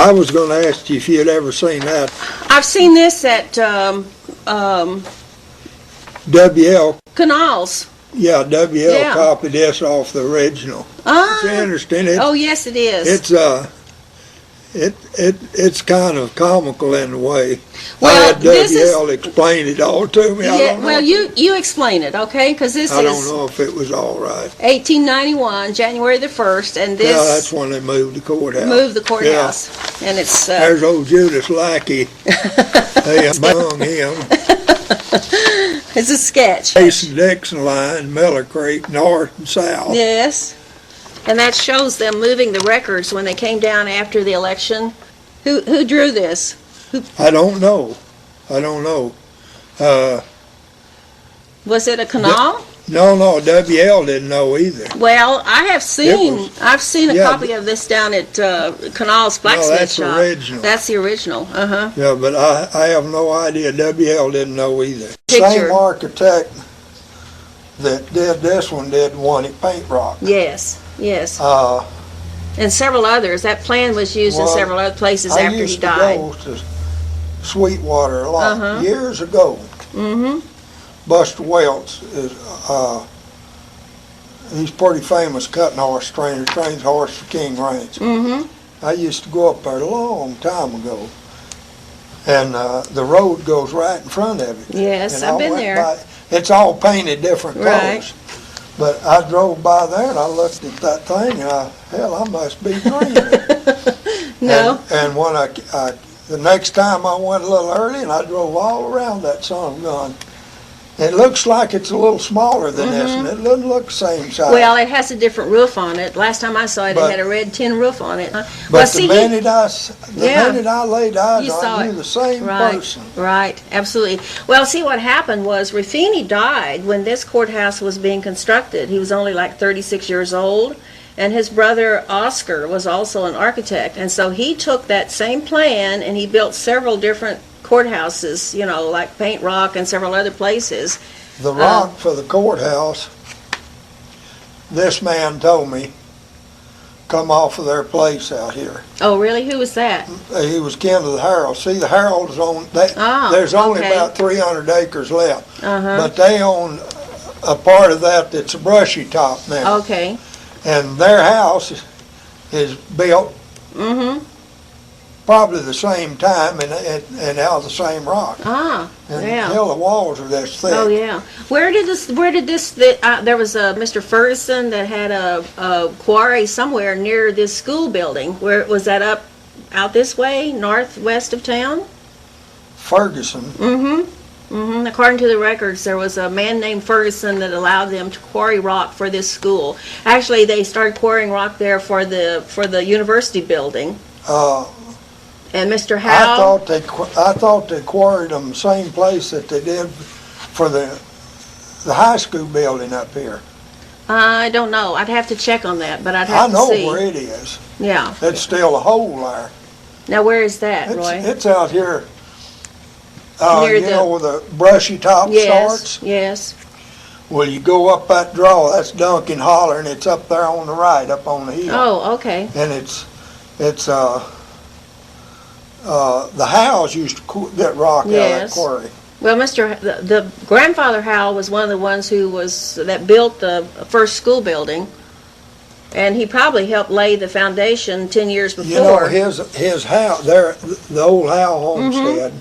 I was going to ask you if you'd ever seen that. I've seen this at WL, Canals. yeah, WL Yeah. copied this off the original. Ah. It's interesting. Oh, yes, it is. It's kind of comical in a way. Well, I had WL explain it all to me. I Yeah, don't know. well, you explain it, okay? Because this I don't is know if it was all right. 1891, January the 1st, and Yeah, this that's when they moved the courthouse. moved the courthouse. And it's... There's old Judas Lackey. They hung him. It's a sketch. Mason-Dixon line, Miller Creek, north and south. Yes. And that shows them moving the records when they came down after the election. Who drew this? I don't know. Was it a canal? No, WL didn't know either. Well, I've seen a yeah, copy of this down at Canal's blacksmith that's shop. original. That's the original. Yeah, but I have no idea. WL didn't know either. Picture. Same architect that did this one did one at Paint Rock. Yes. And several others. That plan was used in several other places after he died. I used to go to Sweetwater a lot years ago. Mm-hmm. Buster Welch is he's pretty famous cutting horse trainer, trains horse for King Ranch. Mm-hmm. I used to go up there a long time ago, and the road goes right in front of it. Yes, and I've been there. It's all painted different Right. colors. But I drove by there and I looked at that thing and I must be dreaming. No. And when the next time I went a little early and I drove all around that son of a gun. It looks like it's a little smaller than this, and it doesn't look the same size. Well, it has a different roof on it. Last time I saw it, But- it had a red tin roof on it. But the minute I laid eyes You on saw it, I knew it. the same person. Right, absolutely. Well, see, what happened was Ruffini died when this courthouse was being constructed. He was only like 36 years old, and his brother Oscar was also an architect. And so he took that same plan and he built several different courthouses, like Paint Rock and several other places. The rock for the courthouse, this man told me, come off of their place out here. Oh, really? Who was that? He was kin to the Harold. See, the Harold is on, there's only about 300 acres left. But they own a part of that's a brushy top now. Okay. And their house is built probably the same time and out of the same rock. Ah, And yeah. hell, the walls are this thick. Oh, yeah. Where did this, there was a Mr. Ferguson that had a quarry somewhere near this school building. Where was that out this way, northwest of town? Ferguson. According to the records, there was a man named Ferguson that allowed them to quarry rock for this school. Actually, they started quarrying rock there for the university building. And Mr. Howe. I thought they quarried them the same place that they did for the high school building up here. I don't know. I'd have to check on that, but I'd have to see. I know where it is. Yeah. It's still a hole there. Now, where is that, Roy? It's out here. Near where the brushy top starts? Yes. Well, you go up that draw, that's Duncan Holler, and it's up there on the right, up on the hill. Oh, okay. And the Howes used to get rock out of that quarry. Well, the grandfather Howell was one of the ones that built the first school building, and he probably helped lay the foundation 10 years before. His house there, the old Howell homestead,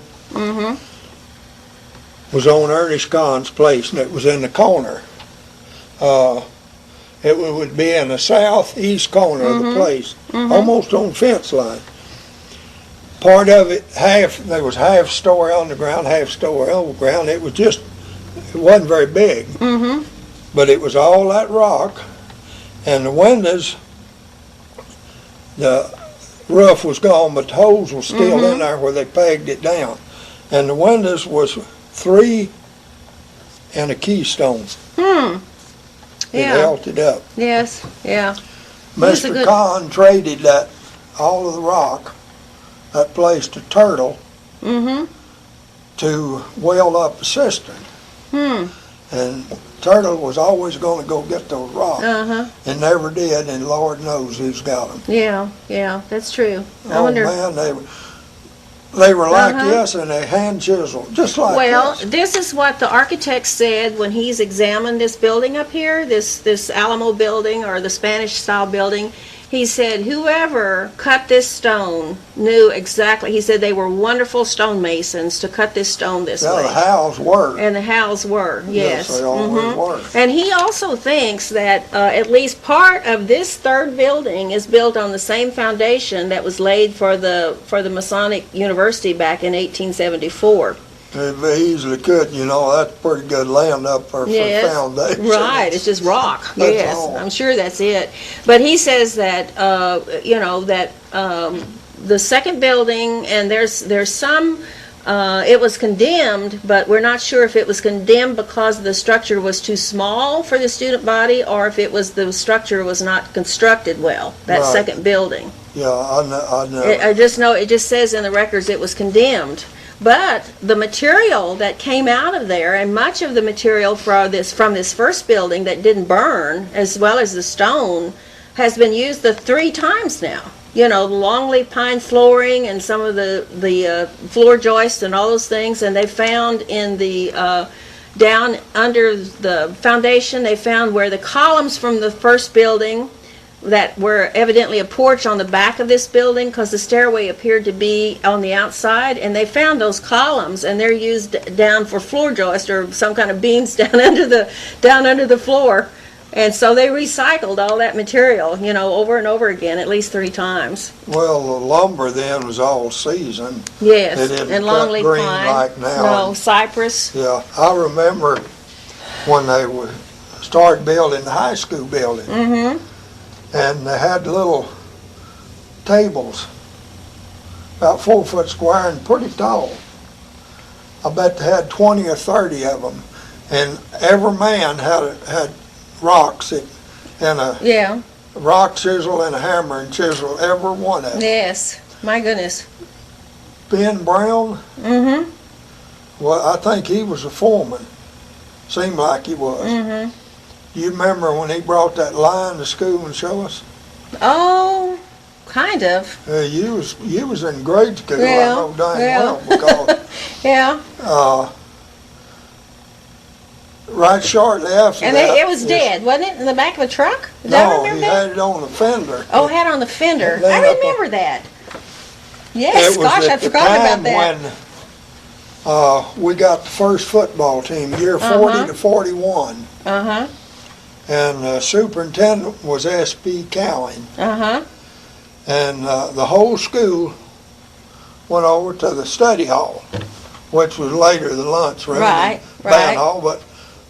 was on Ernest Cahn's place, and it was in the corner. It would be in the southeast corner of the place, almost on fence line. Part of it, there was half story on the ground, half story over the ground. It wasn't very big, but it was all that rock, and the windows, the roof was gone, but the holes were still in there where they pegged it down, and the windows was 3 and a keystone. It held it up. Yes, yeah. Mr. Cahn traded all of the rock, that place to Turtle, to weld up a cistern. And Turtle was always going to go get those rocks, Uh-huh. and never did, and Lord knows who's got them. Yeah, that's true. I Oh wonder. man, they were like Uh-huh. this, and they hand chiseled, just like Well, this. this is what the architect said when he's examined this building up here, this Alamo building or the Spanish style building. He said whoever cut this stone knew exactly. He said they were wonderful stonemasons to cut this stone this Yeah, way. the Howes were. And the Howes were, yes. Yes, they always were. And he also thinks that at least part of this third building is built on the same foundation that was laid for the Masonic University back in 1874. They easily could, that's pretty good land up there for Yes, foundation. right. It's just rock. That's Yes, all. I'm sure that's it. But he says that the second building, and there's some. It was condemned, but we're not sure if it was condemned because the structure was too small for the student body, or if it was the structure was not constructed well. That Right. second building. Yeah, I know. I just know it just says in the records it was condemned. But the material that came out of there, and much of the material from this first building that didn't burn, as well as the stone, has been used the 3 times now. The longleaf pine flooring and some of the floor joists and all those things, and they found in the down under the foundation, they found where the columns from the first building that were evidently a porch on the back of this building, because the stairway appeared to be on the outside, and they found those columns, and they're used down for floor joist or some kind of beams down under the floor. And so they recycled all that material, over and over again, at least 3 times. Well, the lumber then was all seasoned. Yes, It didn't and cut longleaf green pine. like now. No, cypress. Yeah, I remember when they started building the high school building. Mm-hmm. And they had little tables, about 4 foot square and pretty tall. I bet they had 20 or 30 of them, and every man had rocks and a Yeah. rock chisel and a hammer and chisel every one of them. Yes. My goodness. Ben Brown, Mm-hmm. well, I think he was a foreman. Seemed like he was. Mm-hmm. You remember when he brought that line to school and show us? Oh, kind of. You was in grade school, Yeah, I know dang yeah. well, because Yeah. right shortly after And that. it was dead, wasn't it? In the back of a truck? Did I No, remember he that? had it on the fender. Oh, had on the fender. It I lay up remember that. Yes, It was gosh, at I'd the forgotten about time that. when we got the first football team, year 40 to 41, Uh-huh, and superintendent was S.P. Cowan, uh-huh. and the whole school went over to the study hall, which was later the lunch room, Right, and band right. hall, but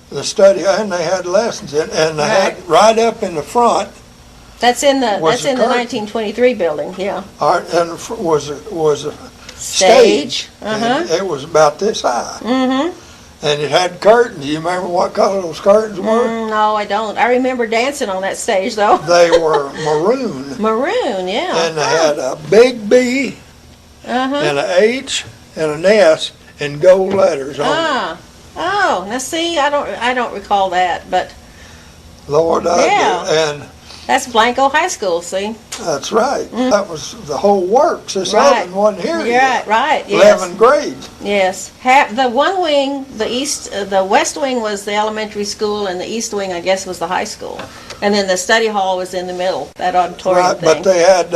the study, and they had lessons in, and they Right. had right up in the front. That's in the Was the curtain. 1923 building, yeah. And was a Stage. and Uh-huh. it was about this high, Mm-hmm. and it had curtains. You remember what color those curtains were? No, I don't. I remember dancing on that stage, though. They were maroon, Maroon, yeah. and they had a big B Uh-huh. and an H and an S in gold letters on it. Ah. Oh, now see, I don't recall that, but Lord, I Yeah. do. And that's Blanco High School, see? that's right. That was the whole works. This Right. other one here. Right, yet. right, yes. 11 grades. Yes. The one wing, the west wing was the elementary school, and the east wing, I guess, was the high school. And then the study hall was in the middle, that auditorium Right, thing. but they had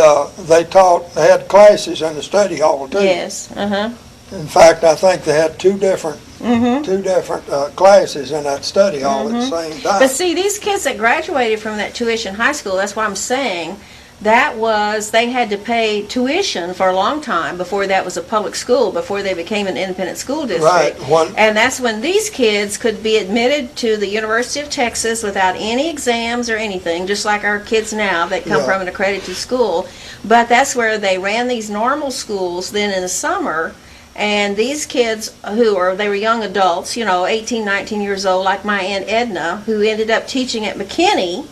they had classes in the study hall too. Yes, uh-huh. In fact, I think they had two different Mm-hmm. classes in that study hall at the same time. But see, these kids that graduated from that tuition high school, that's what I'm saying, they had to pay tuition for a long time before that was a public school, before they became an independent school district. Right. And that's when these kids could be admitted to the University of Texas without any exams or anything, just like our kids now that come Yeah. from an accredited school. But that's where they ran these normal schools then in the summer. And these kids they were young adults, 18, 19 years old, like my Aunt Edna, who ended up teaching at McKinney,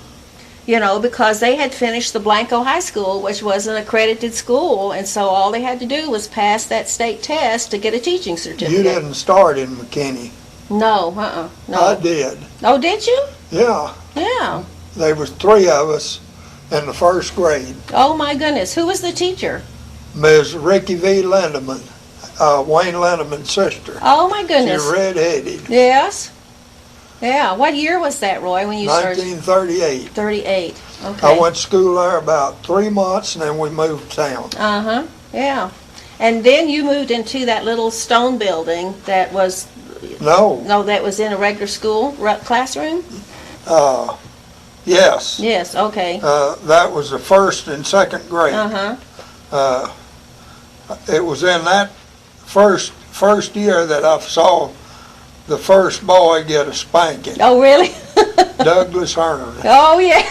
because they had finished the Blanco High School, which was an accredited school, and so all they had to do was pass that state test to get a teaching certificate. You didn't start in McKinney. No, no. I did. Oh, did you? Yeah. Yeah. There was 3 of us in the first grade. Oh, my goodness. Who was the teacher? Ms. Ricky V. Lindeman, Wayne Lindeman's sister. Oh, my goodness. She's redheaded. Yes. Yeah. What year was that, Roy, when you started? 1938. 38. Okay. I went to school there about 3 months, and then we moved town. Uh-huh. Yeah. And then you moved into that little stone building that was, No. that was in a regular school classroom? Yes. Yes, okay. That was the first and second grade. Uh-huh. It was in that first year that I saw the first boy get a spanking. Oh, really? Douglas Hearn. Oh, yeah.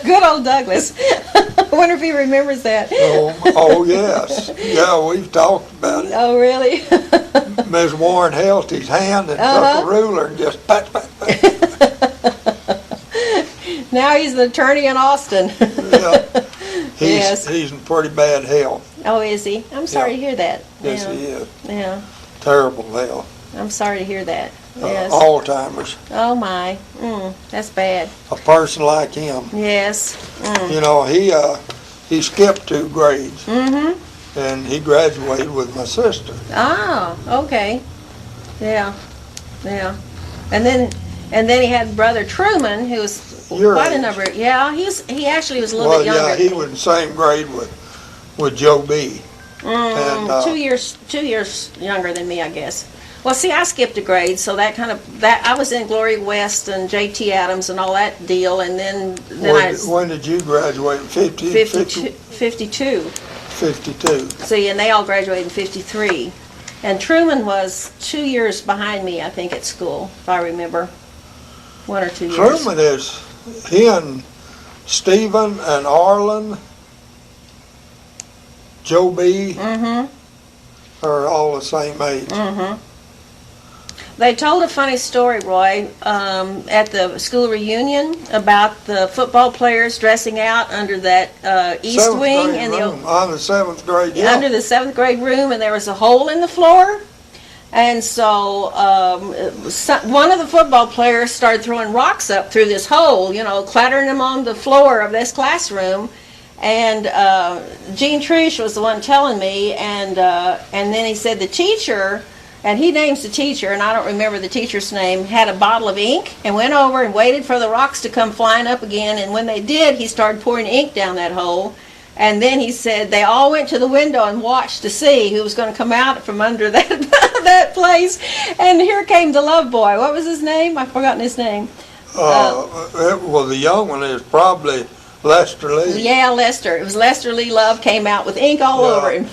Good old Douglas. I wonder if he remembers that. Oh, yes. Yeah, we've talked about it. Oh, really? Ms. Warren held his hand and took a ruler and just pat, pat, pat. Now he's an attorney in Austin. Yeah. Yes. He's in pretty bad health. Oh, is he? I'm sorry to hear that. Yes, Yeah. he is. Yeah. Terrible health. I'm sorry to hear that. Yes. Alzheimer's. Oh, my. That's bad. A person like him. Yes. You know, he skipped 2 grades. Mm-hmm. And he graduated with my sister. Oh, okay. Yeah. Yeah. And then he had brother Truman, who was quite a number. Yeah, he actually was a little bit younger. Well, yeah, he was in the same grade with Joe B. And, 2 years younger than me, I guess. Well, see, I skipped a grade, so that I was in Glory West and J.T. Adams and all that deal, and then when did you graduate? 52. 52. See, and they all graduated in 53. And Truman was 2 years behind me, I think, at school, if I remember. 1 or 2 years. Truman he and Stephen and Arlen, Joe B. Are all the same age. They told a funny story, Roy, at the school reunion about the football players dressing out under that east wing in on the 7th grade. Yeah. Under the 7th grade room, and there was a hole in the floor. And so one of the football players started throwing rocks up through this hole, clattering them on the floor of this classroom. And Gene Trish was the one telling me, and then he said the teacher, and he names the teacher, and I don't remember the teacher's name, had a bottle of ink and went over and waited for the rocks to come flying up again. And when they did, he started pouring ink down that hole. And then he said they all went to the window and watched to see who was going to come out from under that place. And here came the love boy. What was his name? I've forgotten his name. Well, the young one is probably Lester Lee. Yeah, Lester. It was Lester Lee Love came out with ink all over him.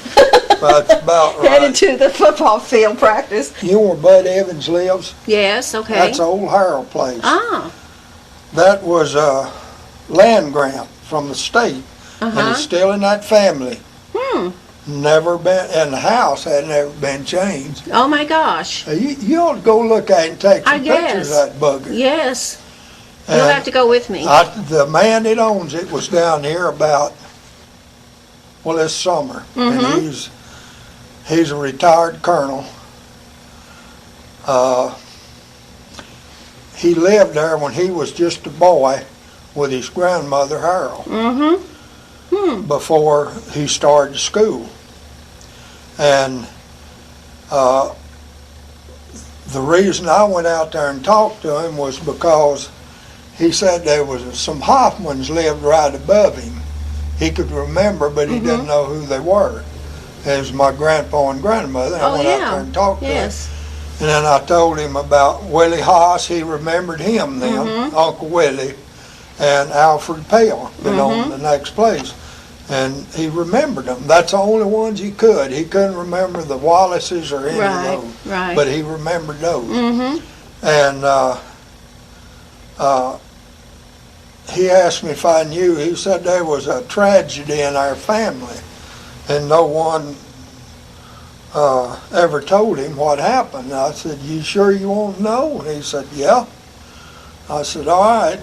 That's about right. Headed to the football field practice. You know where Bud Evans lives? Yes, okay. That's old Harold place. Ah. That was a land grant from the state. And it's still in that family. Never been, and the house had never been changed. Oh my gosh. You ought to go look at it and take some pictures of that bugger. Yes. And you'll have to go with me. The man that owns it was down here this summer. And he's a retired colonel. He lived there when he was just a boy with his grandmother, Harold. Before he started school. And the reason I went out there and talked to him was because he said there was some Hoffmans lived right above him. He could remember, but he didn't know who they were. It was my grandpa and grandmother. I went out there and talked to him. And then I told him about Willie Haas. He remembered him then, Uncle Willie, and Alfred Pale that owned the next place. And he remembered them. That's the only ones he could. He couldn't remember the Wallaces or any of those. Right. But he remembered those. And he asked me if I knew. He said there was a tragedy in our family. And no one ever told him what happened. I said, you sure you won't know? And he said, yeah. I said, all right.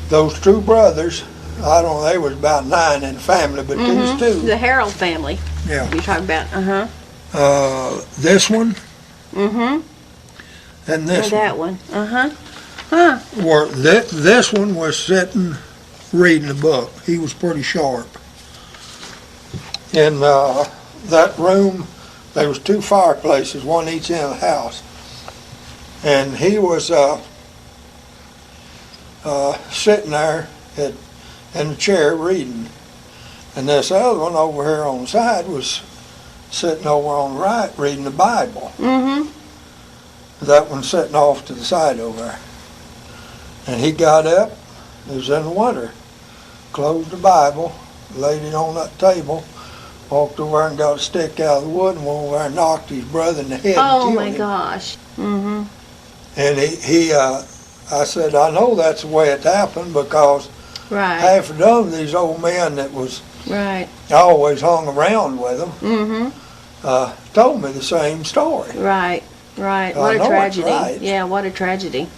Those 2 brothers, I don't know, they was about 9 in the family, but these 2. The Harold family. Yeah. You're talking about, This one and this that one. Huh. were this one was sitting reading a book. He was pretty sharp. In that room, there was 2 fireplaces, one each end of the house, and he was sitting there in the chair reading, and this other one over here on the side was sitting over on the right reading the Bible. That one sitting off to the side over there. And he got up, it was in the winter, closed the Bible, laid it on that table, walked over there and got a stick out of the wood and went over there and knocked his brother in the head and Oh killed my him. gosh. And I said, I know that's the way it happened because Right. half a dozen of these old men that was Right. I always hung around with them told me the same story. Right. Right. I What a know it's tragedy. right. Yeah, what a tragedy.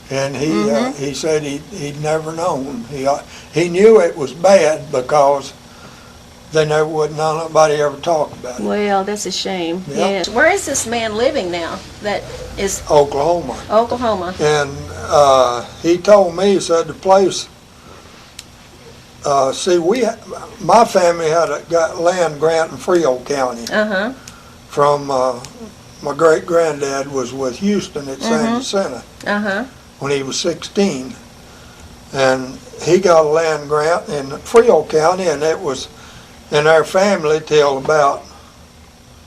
And he said he'd never known. He knew it was bad because nobody ever talked about it. Well, that's a shame. Yep. Yes. Where is this man living now? That is Oklahoma. Oklahoma. And he told me, he said the place, my family got land grant in Frio County from, my great granddad was with Houston at San Jacinto when he was 16. And he got a land grant in Frio County, and it was in our family till about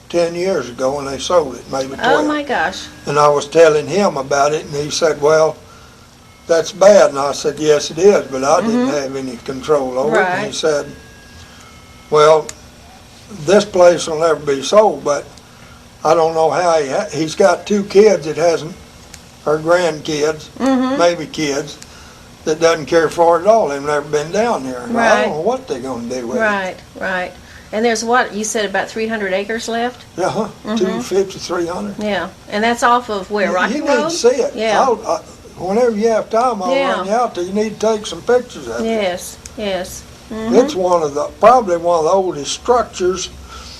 10 years ago when they sold it, maybe 12. Oh my gosh. And I was telling him about it, and he said, well, that's bad. And I said, yes, it is, but I didn't have any control over it. And he Right. said, well, this place will never be sold, but I don't know how he's got 2 kids that hasn't, or grandkids, maybe kids, that doesn't care for it at all. They've never been down here. And I Right. don't know what they're going to do with it. Right. Right. And there's what you said about 300 acres left. Yeah, 250, 300. Yeah. And that's off of where Rocky You Road. need to see it. Yeah. Whenever you have time, I'll Yeah. run you out there. You need to take some pictures of it. Yes. Yes. It's probably one of the oldest structures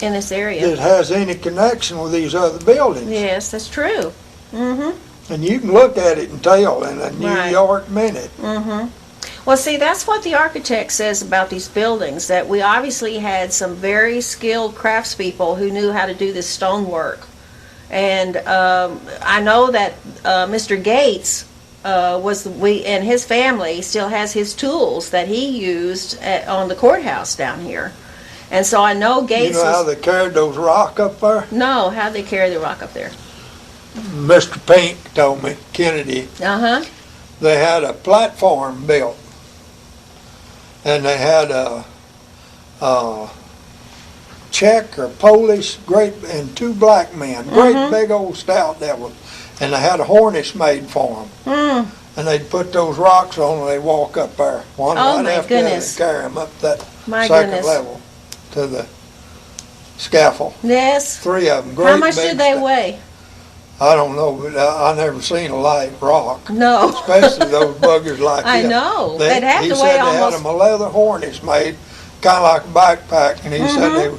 In this area. that has any connection with these other buildings. Yes, that's true. And you can look at it and tell in a New Right. York minute. Well, see, that's what the architect says about these buildings, that we obviously had some very skilled craftspeople who knew how to do this stonework. And I know that Mr. Gates and his family still has his tools that he used on the courthouse down here. And so I know You Gates know how they carried those rock up there? No, how'd they carry the rock up there? Mr. Pink told me, Kennedy, they had a platform built. And they had a Czech or Polish, and 2 black men, great big old stout devils. And they had a harness made for them. And they'd put those rocks on and they'd walk up there. One Oh, right my after the other, goodness. carry them up that My second goodness. level to the scaffold. Yes. 3 of them, great How much big did they sta- weigh? I don't know, but I never seen a light rock. No. Especially those buggers like I this. know. They'd have He to said weigh they had almost. them a leather harness made, kind of like a backpack, and he said they were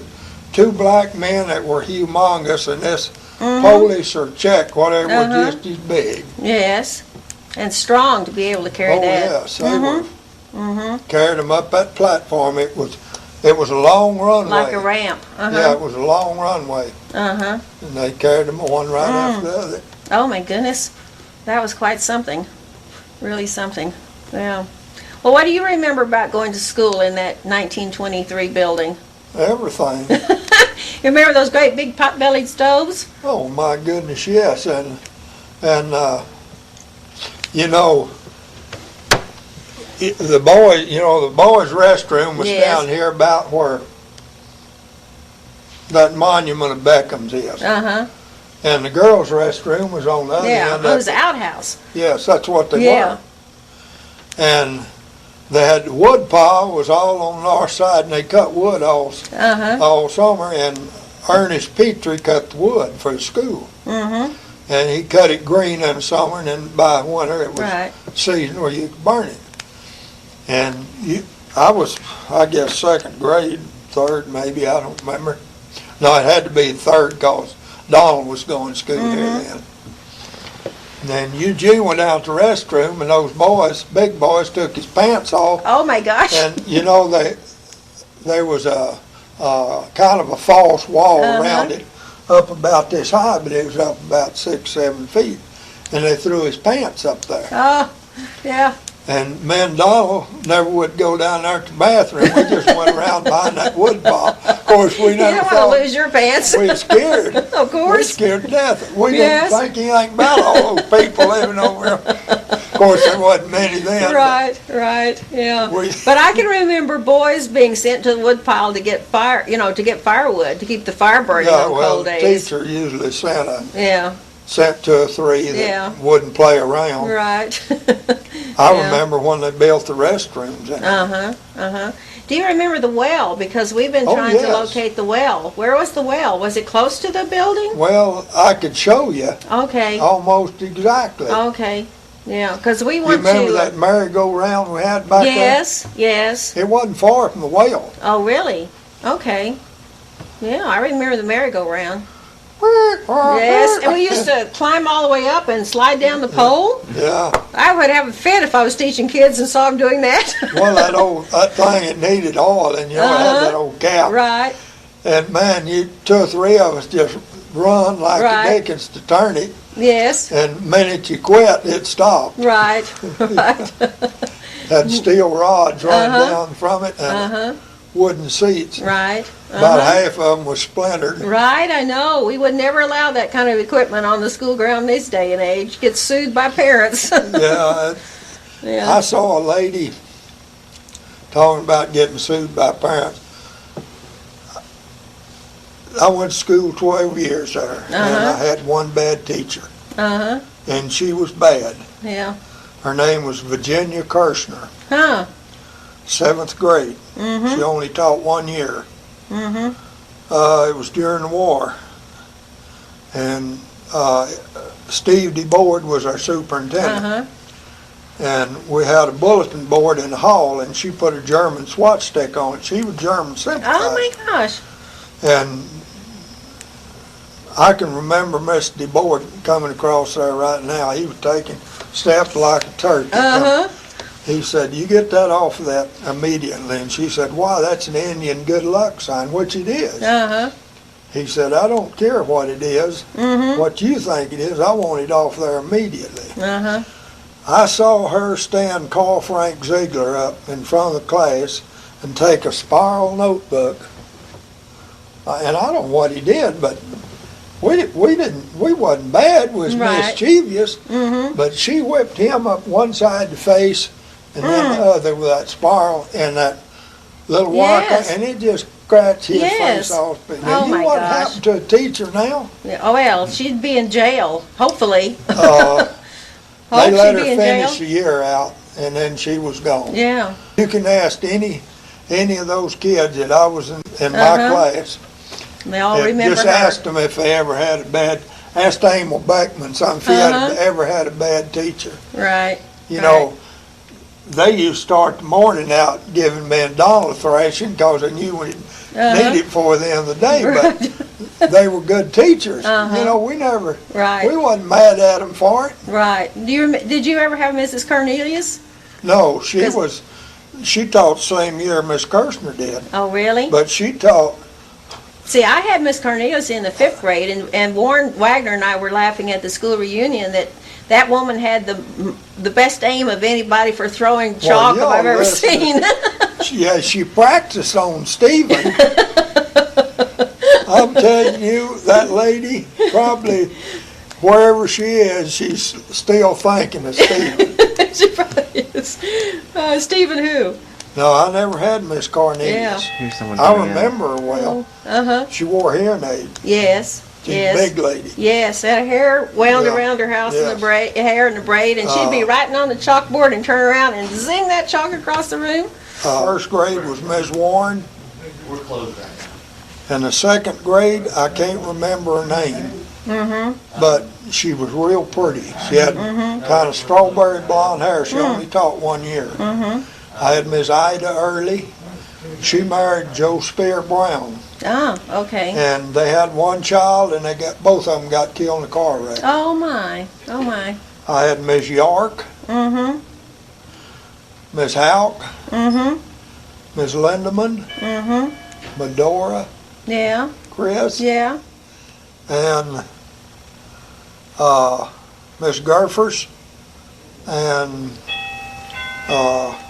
2 black men that were humongous, and this Polish or Czech, whatever, was just as big. Yes. And strong to be able to carry Oh, that. yes, they were. Carried them up that platform. It was a long runway. Like a ramp. Yeah, it was a long runway, and they carried them one right after the other. Oh my goodness. That was quite something. Really something. Yeah. Well, what do you remember about going to school in that 1923 building? Everything. You remember those great big pot-bellied stoves? Oh my goodness, yes, and you know, the boys' restroom was Yes. down here about where that monument of Beckham's is, and the girls' restroom was on the other Yeah, end. it was the outhouse. Yes, that's what they Yeah. were. And they had the wood pile was all on the north side, and they cut wood all summer. And Ernest Petrie cut the wood for the school. And he cut it green in the summer, and then by winter it was Right. season where you could burn it. And I was, I guess, 2nd grade, 3rd maybe, I don't remember. No, it had to be 3rd because Donald was going to school here then. then Eugene went out to the restroom, and those boys, big boys, took his pants off. Oh my gosh. And you know, there was a kind of a false wall around it, up about this high, but it was up about 6-7 feet. And they threw his pants up there. Oh, yeah. And me and Donald never would go down there to the bathroom. We just went around behind that wood pile. Of course, we You never don't thought. want to lose your pants. We were scared. Of We were course. scared to death. We Yes. didn't think anything about all those people living over there. Of course, there wasn't many then. Right, yeah. We- But I can remember boys being sent to the wood pile to get fire, to get firewood, to keep the fire burning Yeah, on well, cold the days. teacher usually Yeah, sent 2 or 3 that Yeah. wouldn't play around. right. I Yeah. remember when they built the restrooms. Do you remember the well? Because we've been Oh, trying to yes. locate the well. Where was the well? Was it close to the building? Well, I could show you Okay, almost exactly. okay. Yeah, because we You want remember to. that merry-go-round we had back Yes, yes. there? It wasn't far from the well. Oh, really? Okay. Yeah, I remember the merry-go-round. Yes, and we used to climb all the way up and slide down the pole. Yeah. I would have a fit if I was teaching kids and saw them doing that. Well, that thing, it needed oil, and it had that old cap. Right, And man, 2 or 3 of us just run like Right. the dickens to turn it. yes, And the minute you quit, it stopped. right, right. Had steel rods running down from it and wooden seats. Right. About half of them was splintered. Right, I know. We would never allow that kind of equipment on the school ground this day and age. Get sued by parents. Yeah, Yeah. I saw a lady talking about getting sued by parents. I went to school 12 years there, and I had one bad teacher, Uh-huh. and she was bad. Yeah. Her name was Virginia Kirshner, Huh. 7th grade. She only taught 1 year. It was during the war, and Steve DeBoard was our superintendent. Uh-huh. And we had a bulletin board in the hall, and she put a German SWAT stick on it. She was German sympathizer. Oh my gosh. And I can remember Mr. DeBoard coming across there right now. He was taking steps like a turkey. Uh-huh. He said, "You get that off of that immediately." And she said, "Why, that's an Indian good luck sign," which it is. Uh-huh. He said, "I don't care what it is, what you think it is. I want it off there immediately." Uh-huh. I saw her stand call Frank Ziegler up in front of the class and take a spiral notebook. And I don't know what he did, but we wasn't bad, we was Right. mischievous, but she whipped him up one side of the face and then the other with that spiral and that little wire, Yes. and it just scratched his Yes. face off. Now, Oh, you my know what gosh. happened to a teacher now? Yeah. Oh well, she'd be in jail, hopefully. They Hope let she'd her be in finish jail. the year out, and then she was gone. Yeah. You can ask any of those kids that I was in my Uh-huh. class. They all remember Just her. ask them if they ever had a bad. Asked Emil Beckman something if he had ever had a bad teacher. Right. You know, they used to start the morning out giving me and Donald a thrashing because they knew we needed it before the end of the day. But they were good teachers. You know, we never. Right. We wasn't mad at them for it. Right. Did you ever have Mrs. Cornelius? No, she taught the same year Miss Kirshner did, Oh, really? but she taught. See, I had Miss Cornelius in the 5th grade, and Warren Wagner and I were laughing at the school reunion that woman had the best aim of anybody for throwing chalk y'all I've ever listen. seen. She practiced on Stephen. I'm telling you, that lady, probably wherever she is, she's still thinking of Stephen. She probably is. Stephen who? No, I never had Miss Cornelius. Yeah. Here's someone I coming in. remember her well. Uh-huh. She wore a hearing aid. Yes. She's Yes. a big lady. Yes, had her hair wound Yeah. around her house in the Yes. hair in the braid, and she'd be writing on the chalkboard and turn around and zing that chalk across the room. First grade was Miss Warren. We're closed right now. In the 2nd grade, I can't remember her name. But she was real pretty. She had kind of strawberry blonde hair. She only taught 1 year. I had Miss Ida Early. She married Joe Spear Brown, Oh, okay. and they had one child, and both of them got killed in a car wreck. Oh my, oh my. I had Miss York, Mm-hmm. Miss Houck, Mm-hmm. Miss Lindeman, Mm-hmm. Medora, Yeah. Chris, Yeah. and Miss Gurfers, and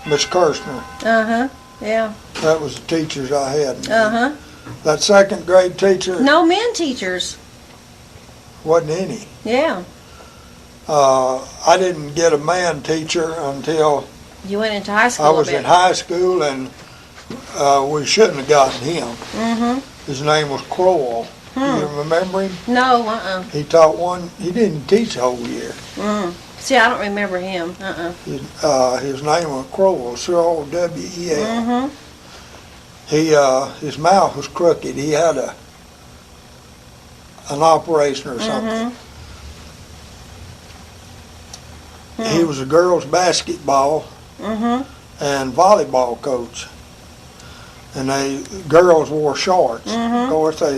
Miss Kirshner. Uh-huh. Yeah. That was the teachers I had. Uh-huh. That second grade teacher No men teachers. wasn't any. Yeah. I didn't get a man teacher until You went into high school I was a bit. in high school, and we shouldn't have gotten him. Mm-hmm. His name was Crowell. You remember him? No, uh-uh. He taught one. He didn't teach the whole year. Mm. See, I don't remember him. Uh-uh. His name was Crowell, C-R-O-W-E-L. Mm-hmm. His mouth was crooked. He had an operation or something. He was a girls' basketball Mm-hmm. and volleyball coach. And girls wore shorts. Of course, they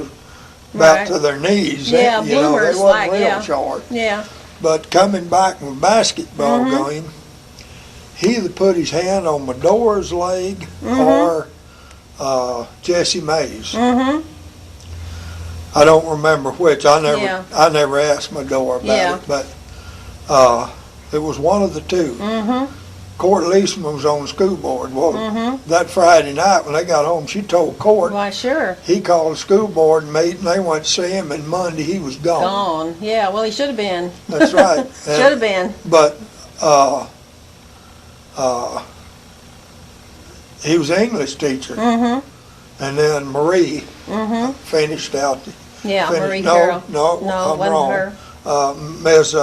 about Right. to their knees. Yeah, you know, they bloomers, wasn't like, real yeah. short. Yeah. But coming back from a basketball game, he either put his hand on Medora's leg or Jessie Mays. Mm-hmm. I don't remember which. I Yeah. never asked Medora about Yeah. it, but it was one of the two. Mm-hmm. Court Leesman was on the school board. Well, that Friday night when they got home, she told Court. Why, sure. He called the school board meeting. They went to see him, and Monday he was gone. Gone. Yeah, well, he should have been. That's right. Should have been. But he was an English teacher, Mm-hmm. and then Marie Mm-hmm. finished out. Yeah, Marie no, Carroll. no, No, I'm wasn't wrong. her. Ms.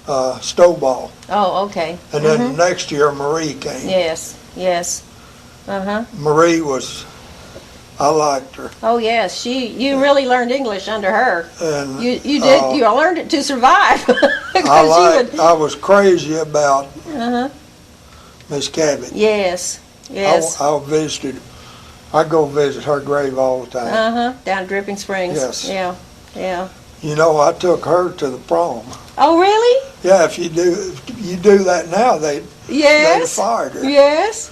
Stovall, Oh, okay. and then next year Marie came. Yes, yes. Uh-huh. Marie I liked her, Oh, yes. You really learned English under her. and You did. You learned it to survive. I was crazy about Uh-huh. Miss Cabot. Yes, yes. I visited. I go visit her grave all the time. Uh-huh. Down at Dripping Springs. Yes. Yeah, yeah. You know, I took her to the prom. Oh, really? Yeah, if you do that now, they'd Yes. fired her. Yes.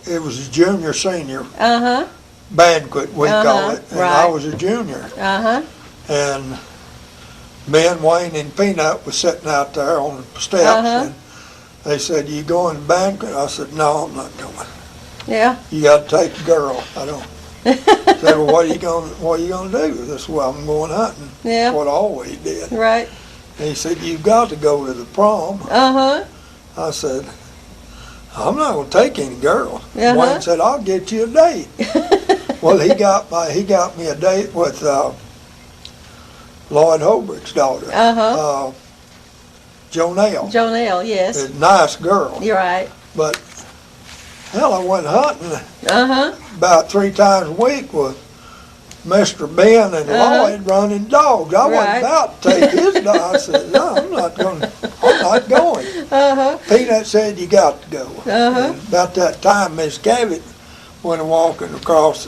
It was a junior senior Uh-huh. banquet, we call it, and I right. was a junior. Uh-huh. And me and Wayne and Peanut was sitting out there on the steps, Uh-huh. and they said, "You going to the banquet?" I said, "No, I'm not going. Yeah. You got to take the girl." I don't. Said, "Well, what are you going to do?" I said, "Well, I'm going hunting." Yeah. That's what I always did. Right. And he said, "You've got to go to the prom." Uh-huh. I said, "I'm not going to take any girl." Uh-huh. Wayne said, "I'll get you a date." Well, he got me a date with Lloyd Holbrook's daughter, Uh-huh. Jonelle. Jonelle, yes. A nice girl, You're right. but hell, I went hunting Uh-huh. about 3 times a week with Mr. Ben and Lloyd running dogs. I wasn't Right. about to take his dog. I said, "No, I'm not going. Uh-huh. Peanut said, "You got to go." Uh-huh. And about that time, Miss Cabot went walking across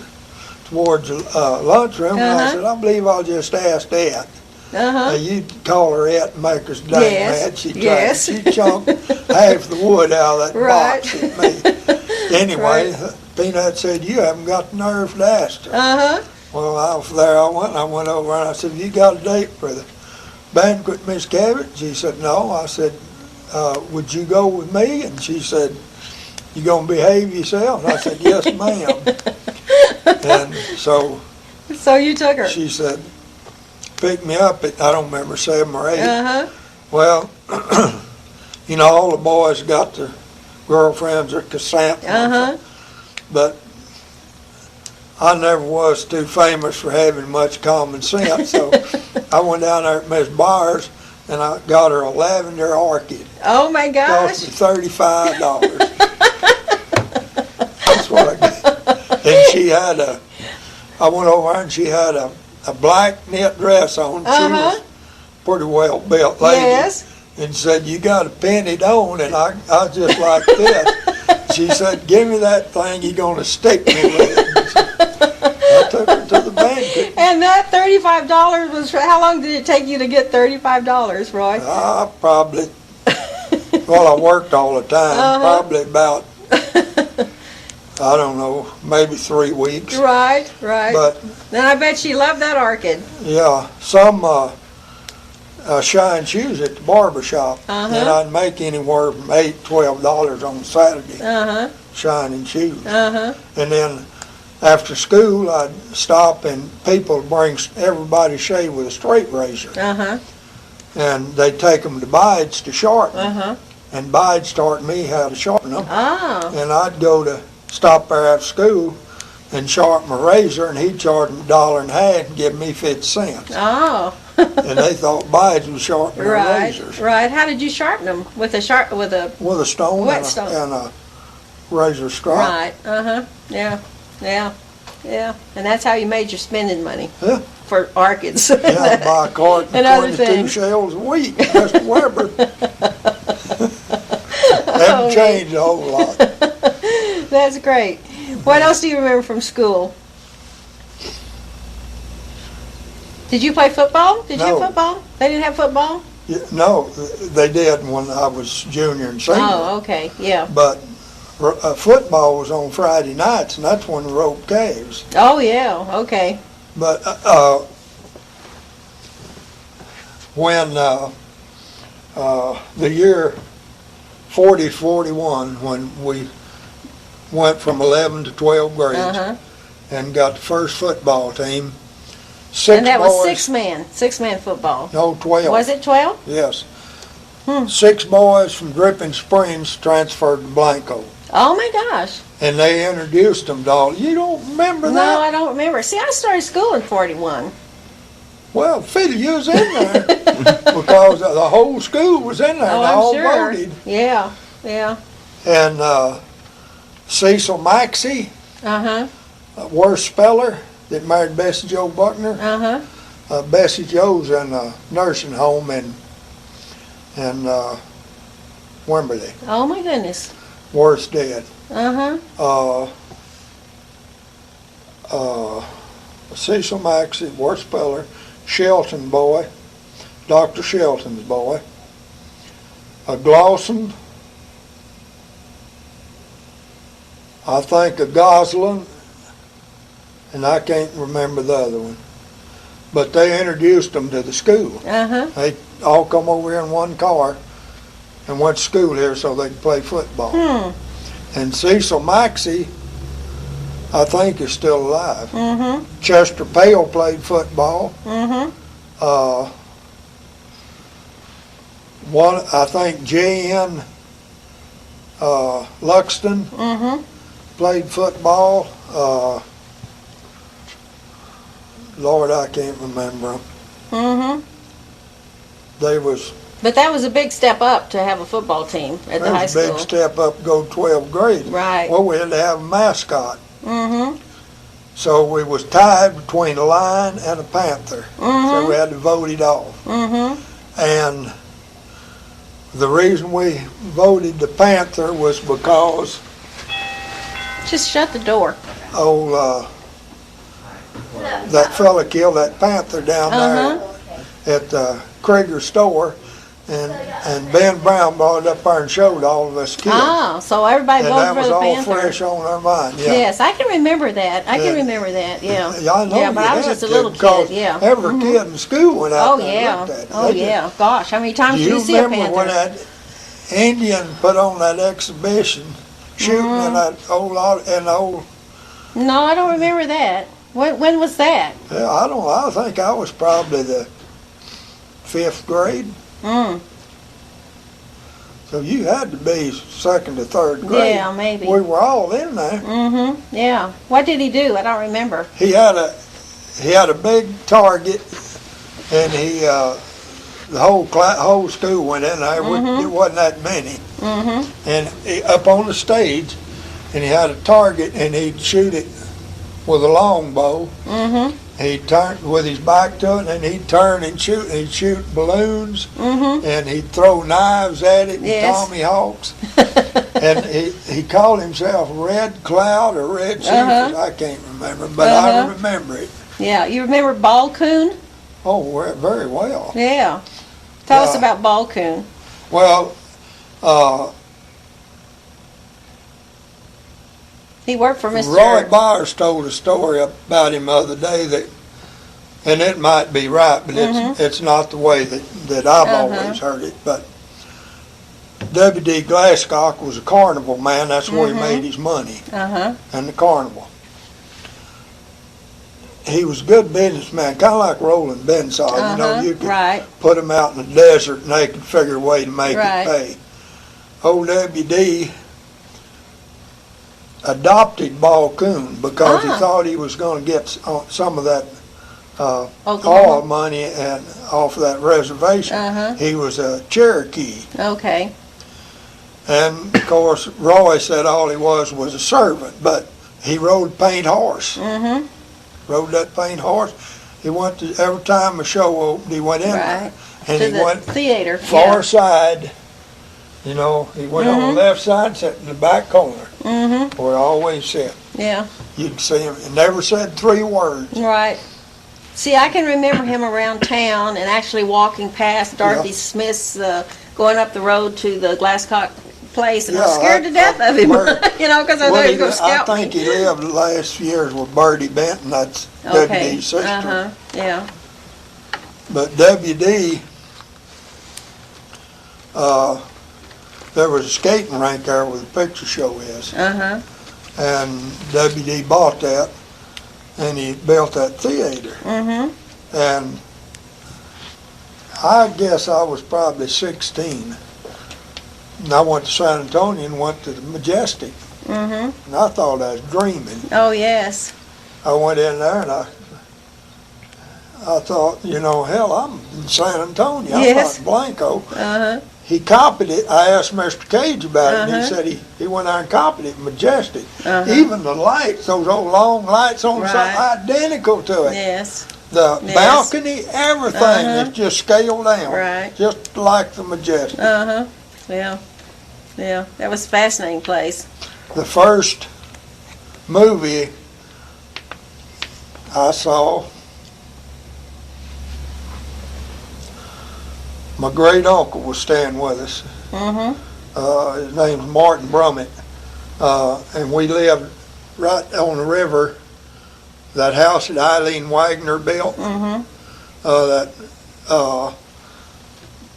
towards the lunchroom, and I Uh-huh. said, "I believe I'll just ask that." Uh-huh. You call her that and make her dang Yes, mad. She tried. yes. She chunked half the wood out of that Right. box at me. Anyway, Peanut said, "You haven't got the nerve to ask her." Uh-huh. Well, I went over and I said, "You got a date for the banquet, Miss Cabot?" She said, "No." I said, "Would you go with me?" And she said, "You gonna behave yourself?" And I said, "Yes, ma'am." And so So you took her. she said, "Pick me up at," I don't remember, 7 or 8. Uh-huh. Well, you know, all the boys got their girlfriends or chrysanthemums, Uh-huh. but I never was too famous for having much common sense, so I went down there at Miss Byers and I got her a lavender orchid. Oh, my Cost gosh. me $35. That's what I got. And she had I went over there and she had a black knit dress on. She Uh-huh. was pretty well built lady. Yes. And said, "You got to pin it on," and I just like this. She said, "Give me that thing, you're going to stick me with it." And so I took her to the band. mind could, And that $35 was, how long did it take you to get $35, Roy? probably, well, I worked all the time, probably about, I don't know, maybe 3 weeks. Right, right. But, And I bet she loved that orchid. yeah, some shine shoes at the barber shop, and I'd make anywhere from $8, $12 on Saturday, shining shoes. And then after school, I'd stop and people would bring everybody shave with a straight razor. And they'd take them to Bides to sharpen. And Bides taught me how to sharpen them. And I'd go to stop there after school and sharpen my razor, and he'd charge me $1.50 and give me 50 cents. And they thought Bides was sharpening razors. Right. How did you sharpen them? With a stone With a stone, Wet stone. And a razor strop. Right. Yeah. And that's how you made your spending money. Yeah. For orchids. Yeah, I'd buy a carton And of other 22 things. shells a week, Mr. Weber. Haven't changed a whole lot. That's great. What else do you remember from school? Did you play football? Did you have No. football? They didn't have football? Yeah, no, they did when I was junior and senior. Oh, okay, yeah. But football was on Friday nights, and that's when the rope caves. Oh, yeah, okay. But when the year 40-41, when we went from 11 to 12 grades and got the first football team, And that was six-man football. No, 12. Was it 12? Yes. 6 boys from Dripping Springs transferred to Blanco. Oh, my gosh. And they introduced them to all. You don't remember No, that? I don't remember. See, I started school in 41. Well, Phil, you was in there because the whole school was in there. Oh, and I'm all sure. voted. Yeah. And Cecil Maxey, worst speller that married Bessie Jo Buckner. Bessie Jo's in a nursing home in Wimberley. Oh, my goodness. Worst dead. Cecil Maxey, worst speller. Shelton boy, Dr. Shelton's boy. Glosson, I think a Goslin, and I can't remember the other one. But they introduced them to the school. They all come over here in one car and went to school here so they could play football. And Cecil Maxey, I think, is still alive. Chester Pale played football. I think J.N. Luxton played football. Lord, I can't remember them. But that was a big step up to have a football team at the high It was a school. big step up to go 12th grade. Right. Well, we had to have a mascot. So we was tied between a lion and a panther. So we had to vote it off. And the reason we voted the panther was because Just shut the door. that fella killed that panther down there at the Krieger store, and Ben Brown brought it up there and showed all of us kids. Oh, so everybody And voted that for was the all Panther. fresh on our mind. Yeah. Yes, I can remember that. I can Yeah. remember that, yeah. Yeah, I know Yeah, but you I was had just a to, little because kid, yeah. Every kid in school went out Oh, there and yeah. looked at it. Oh, They just- yeah. Gosh, how many times Do did you you see a remember when panther? that Indian put on that exhibition shooting in that old No, I don't remember that. When was that? yeah, I don't know. I think I was probably the 5th grade. So you had to be 2nd or 3rd grade. Yeah, maybe. We were all in there. Yeah. What did he do? I don't remember. He had a big target, and the whole school went in there. It wasn't that many. And up on the stage, and he had a target, and he'd shoot it with a longbow. He'd turn with his back to it, and he'd turn and shoot. And he'd shoot balloons, and he'd throw knives at it, and Yes. Tommy Hawks. And he called himself Red Cloud or Red Chief, I can't remember, but I remember it. Yeah, you remember Ball Coon? Oh, very well. Yeah. Tell us Yeah. about Ball Coon. Well, He worked for Mr. Roy Byers told a story about him the other day that, and it might be right, but it's not the way that I've always heard it. But W.D. Glasscock was a carnival man. That's where he made his money, and the carnival. He was a good businessman, kind of like Roland Bensall. You know, you could put him out in the desert and they could figure a way to make it pay. Old W.D. adopted Ball Coon because he thought he was going to get some of that oil money and off of that reservation. He was a Cherokee. Okay. And, of course, Roy said all he was a servant, but he rode paint horse. Rode that paint horse. He went to, every time a show opened, he went in there. And to he the went theater. far side, you know, he went on the left side, sat in the back corner, where he always sat. Yeah. You could see him, he never said 3 words. Right. See, I can remember him around town and actually walking past Dorothy Smith's, going up the road to the Glasscock place, and I was scared to death of him, you know, because I thought he was going to scout I think he lived the last few years with Birdie Benton, that's W.D.'s sister. Yeah. But W.D., there was a skating rink there where the picture show is. And W.D. bought that, and he built that theater. And I guess I was probably 16. And I went to San Antonio and went to the Majestic. And I thought I was dreaming. Oh, yes. I went in there and I thought, you know, hell, I'm in San Antonio. I'm not in Blanco. He copied it. I asked Mr. Cage about it, and he said he went there and copied it, Majestic. Even the lights, those old long lights on the side, identical to it. Yes. The balcony, everything is just scaled down. Right. Just like the Majestic. Yeah. Yeah. That was a fascinating place. The first movie I saw, my great uncle was staying with us. His name's Martin Brummett, and we lived right on the river. That house that Eileen Wagner built.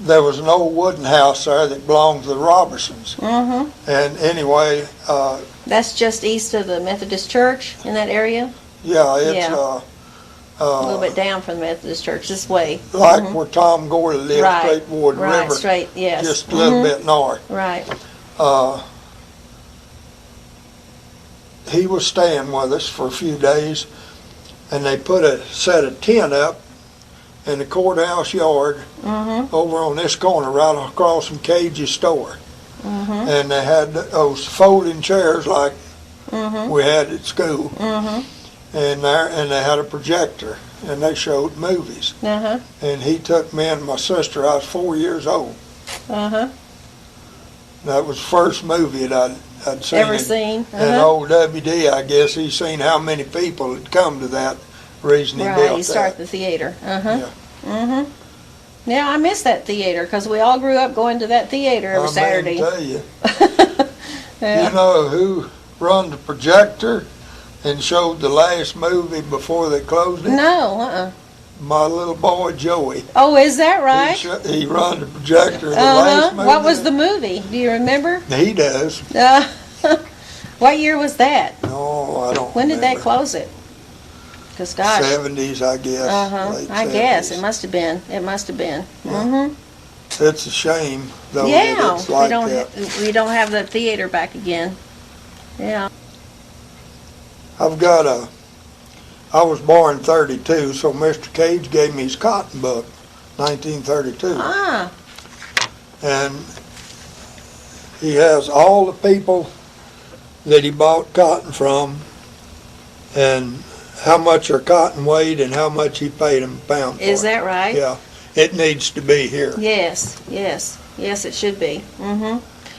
There was an old wooden house there that belonged to the Robertsons. And anyway, that's just east of the Methodist Church in that area. Yeah, it's a little bit down from the Methodist Church, this way. Like where Tom Gorley lived, straight toward the river. Right, straight, yes. Just a little bit north. Right. He was staying with us for a few days, and they put a set of tent up in the courthouse yard over on this corner, right across from Cage's store. And they had those folding chairs like we had at school. And they had a projector, and they showed movies. And he took me and my sister. I was 4 years old. That was the first movie that I'd seen. Ever seen? And old W.D., I guess, he's seen how many people had come to that reason he built that. Right, he started the theater. Yeah, I miss that theater, because we all grew up going to that theater every Saturday. I tell you. You know who run the projector and showed the last movie before they closed it? No, My little boy Joey. Oh, is that right? He run the projector in the last movie. What was the movie? Do you remember? He does. What year was that? No, I don't When did they remember. close it? Because gosh. 70s, I guess. Late I guess 70s. it must have been. It must have been. It's a shame, though, that it's like that. We don't have the theater back again. Yeah. I was born in 32, so Mr. Cage gave me his cotton book, 1932. And he has all the people that he bought cotton from and how much their cotton weighed and how much he paid them a pound for Is it. that right? Yeah. It needs to be here. Yes, it should be.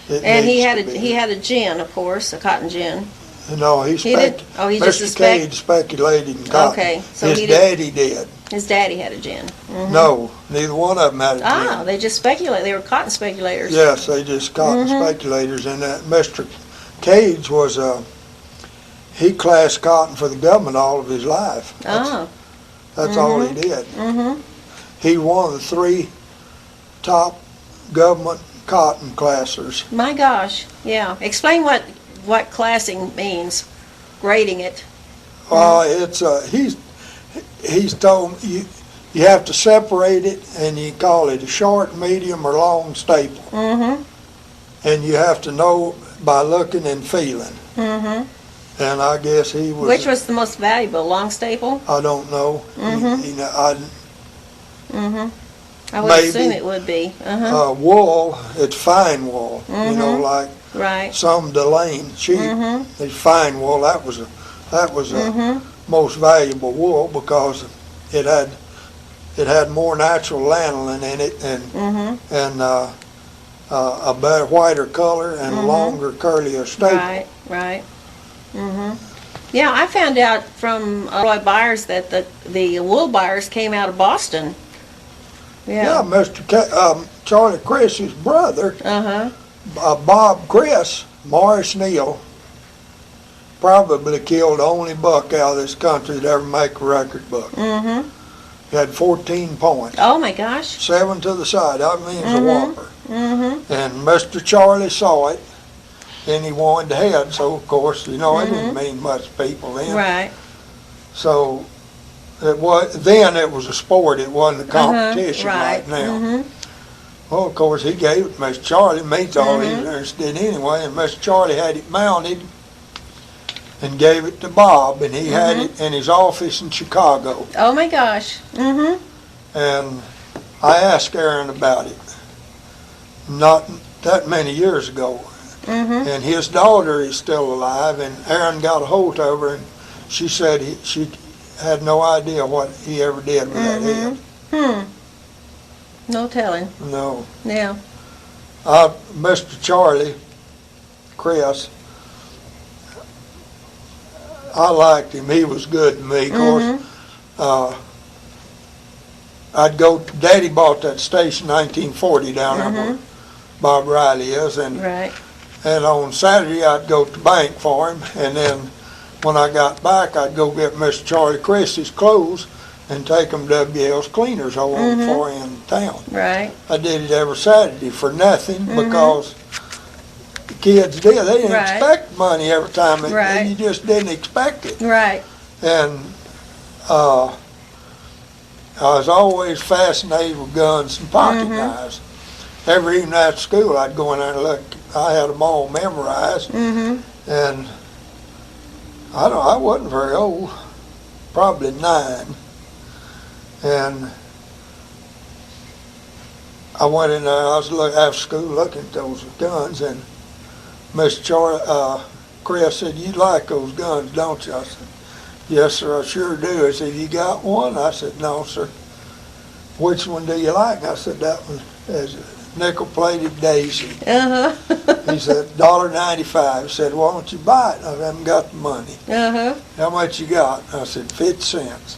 It And he needs had to be he here. had a gin, of course, a cotton gin. No, he did? Oh, he just Mr. Cade speculated in cotton. Okay, so His he did. daddy did. His daddy had a gin. Mhm. No, neither one of them had a gin. Ah, they just speculate. They were cotton speculators. Yes, they just cotton speculators, and that Mr. Cage was he classed cotton for the government all of his life. That's all he did. He one of the 3 top government cotton classers. My gosh, yeah. Explain what classing means, grading it. It's he's told me you have to separate it, and you call it a short, medium, or long staple. And you have to know by looking and feeling. And I guess he was. Which was the most valuable, long staple? I don't know. I would Maybe. assume it would be. Wool, it's fine wool. You know, like Right. some Delane sheep. It's fine wool. That was a most valuable wool because it had more natural lanolin in it and a better whiter color and a longer curlier staple. Right, right. Yeah, I found out from Roy Byers that the wool buyers came out of Boston. Yeah, Charlie Chris's brother, Uh-huh. Bob Chris, Morris Neal, probably killed the only buck out of this country to ever make a record book. He had 14 points, Oh my gosh. 7 to the side. That means a whopper. And Mr. Charlie saw it, and he wanted the head. So of course, it didn't mean much to people then. Right. So it was a sport. It wasn't a competition Right. like now. Well, of course, he gave it to Mr. Charlie. Means all he was interested in anyway. And Mr. Charlie had it mounted and gave it to Bob, and he had it in his office in Chicago. Oh my gosh. And I asked Aaron about it not that many years ago. And his daughter is still alive, and Aaron got a hold of her, and she said she had no idea what he ever did with that head. No telling. No. Yeah. Mr. Charlie, Chris, I liked him. He was good to me. Of course, Daddy bought that station in 1940 down there where Bob Riley is, and Right. and on Saturday I'd go to the bank for him, and then when I got back I'd go get Mr. Charlie Chris's clothes and take them to WL's Cleaners over for in town. Right. I did it every Saturday for nothing because the kids did. They didn't Right. expect money every time. Right. You just didn't expect it. Right. And I was always fascinated with guns and pocket knives. Every evening after school I'd go in there and look. I had them all memorized. And I wasn't very old, probably 9. And I went in there, I was after school looking at those guns, and Chris said, "You like those guns, don't you?" I said, "Yes, sir, I sure do." He said, "You got one?" I said, "No, sir." "Which one do you like?" I said, "That one is a nickel-plated Daisy." He said, $1.95. He said, "Why don't you buy it?" I haven't got the money. "How much you got?" I said, 50 cents.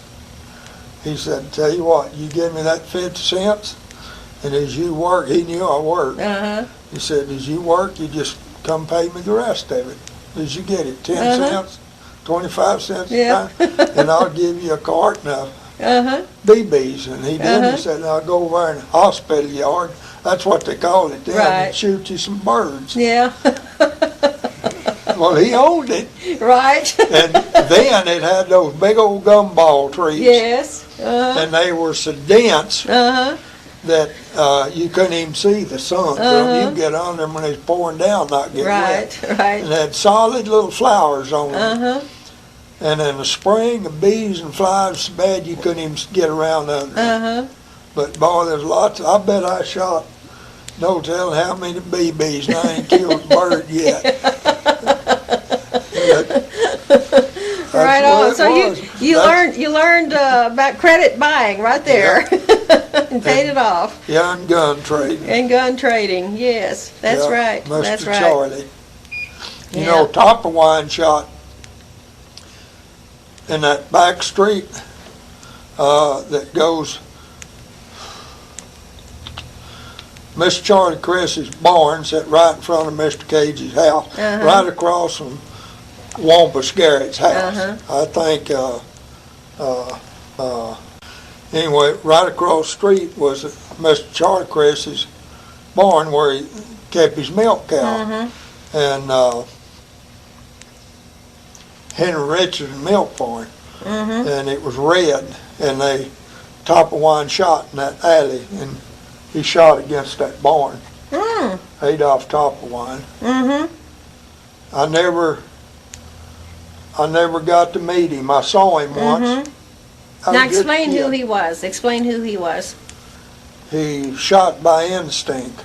He said, "Tell you what, you give me that 50 cents, and as you work," he knew I worked. He said, "As you work, you just come pay me the rest of it. As you get it, 10 cents, 25 cents, Yeah. and I'll give you a carton of BBs." And he did. He said, "I'll go over in the hospital yard." That's what they called it then. Right. And shoot you some birds. Yeah. Well, he owned it. Right. And then it had those big old gumball trees. Yes. And they were so dense that you couldn't even see the sun. So you get on them when it's pouring down, not get wet. Right. And had solid little flowers on them. And in the spring, the bees and flies so bad you couldn't even get around under them. But boy, there's lots. I bet I shot no telling how many BBs, and I ain't killed a bird yet. Right on. So you learned about credit buying right there, and paid it off. Yeah, and gun trading. And gun trading. Yes, that's right. Mr. That's right. Charlie. You know, Topperwine shot in that back street that goes Mr. Charlie Chris's barn, sat right in front of Mr. Cage's house, right across from Wampus Garrett's house. I think, anyway, right across the street was Mr. Charlie Chris's barn where he kept his milk cow. And Henry Richards milk barn. And it was red, and they top-of-wine shot in that alley, and he shot against that barn. Adolph Top-of-Wine. I never got to meet him. I saw him once. Now explain who he was. Explain who he was. He shot by instinct.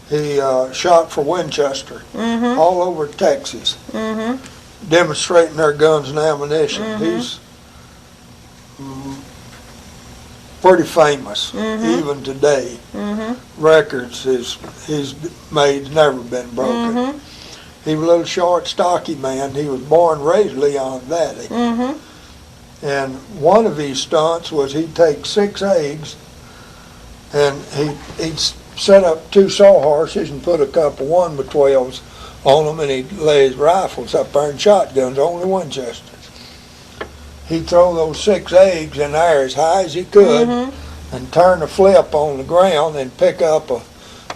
He shot for Winchester, all over Texas, demonstrating their guns and ammunition. He's pretty famous, even today. Records he's made never been broken. He was a little short, stocky man. He was born and raised Leon Valley. And one of his stunts was he'd take 6 eggs and he'd set up 2 sawhorses and put a couple 1x12s on them, and he'd lay his rifles up there and shotguns, only Winchesters. He'd throw those 6 eggs in there as high as he could and turn a flip on the ground and pick up a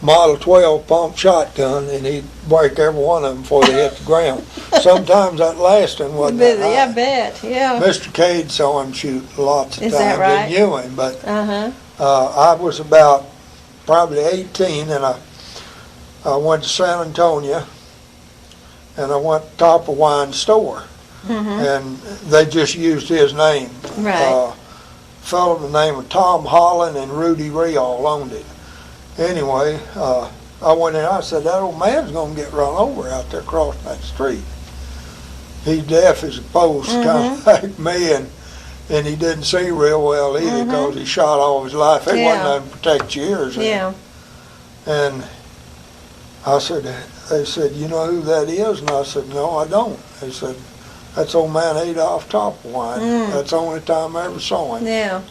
Model 12 pump shotgun, and he'd break every one of them before they hit the ground. Sometimes that last one wasn't that high. Yeah, I bet, yeah. Mr. Cade saw him shoot lots of times. Is that right? He knew him, but I was about probably 18, and I went to San Antonio, and I went to Top-of-Wine store, and they just used his name. Right. Fellow by the name of Tom Holland and Rudy Real owned it. Anyway, I went in, I said, that old man's going to get run over out there crossing that street. He's deaf as a post, kind of like me, and he didn't see real well either because he shot all his life. There wasn't nothing to protect your ears. And I said, they said, you know who that is? And I said, no, I don't. They said, that's old man Adolph Top-of-Wine. That's the only time I ever saw him.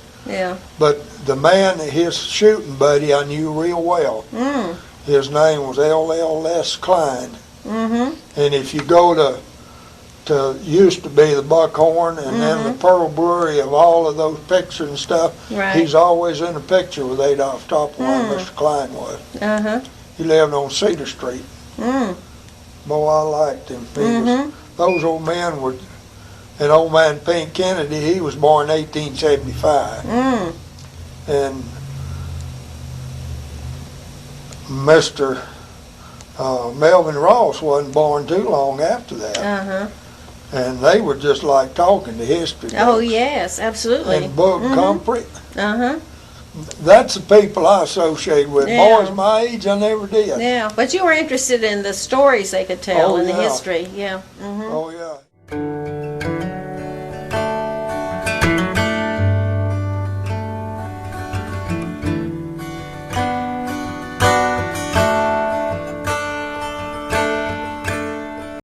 But the man, his shooting buddy, I knew real well. His name was L.L.S. Klein. And if you go to used to be the Buckhorn and then the Pearl Brewery of all of those pictures and stuff, he's always in a picture with Adolph Top-of-Wine, Mr. Klein was. He lived on Cedar Street. Boy, I liked him. He was, those old men were, and old man Pink Kennedy, he was born in 1875. And Mr. Melvin Ross wasn't born too long after that. And they were just like talking to history books. Oh, yes, absolutely. And book comfort. That's the people I associate with. Boys my age, I never did. But you were interested in the stories they could tell and the history. Oh, yeah.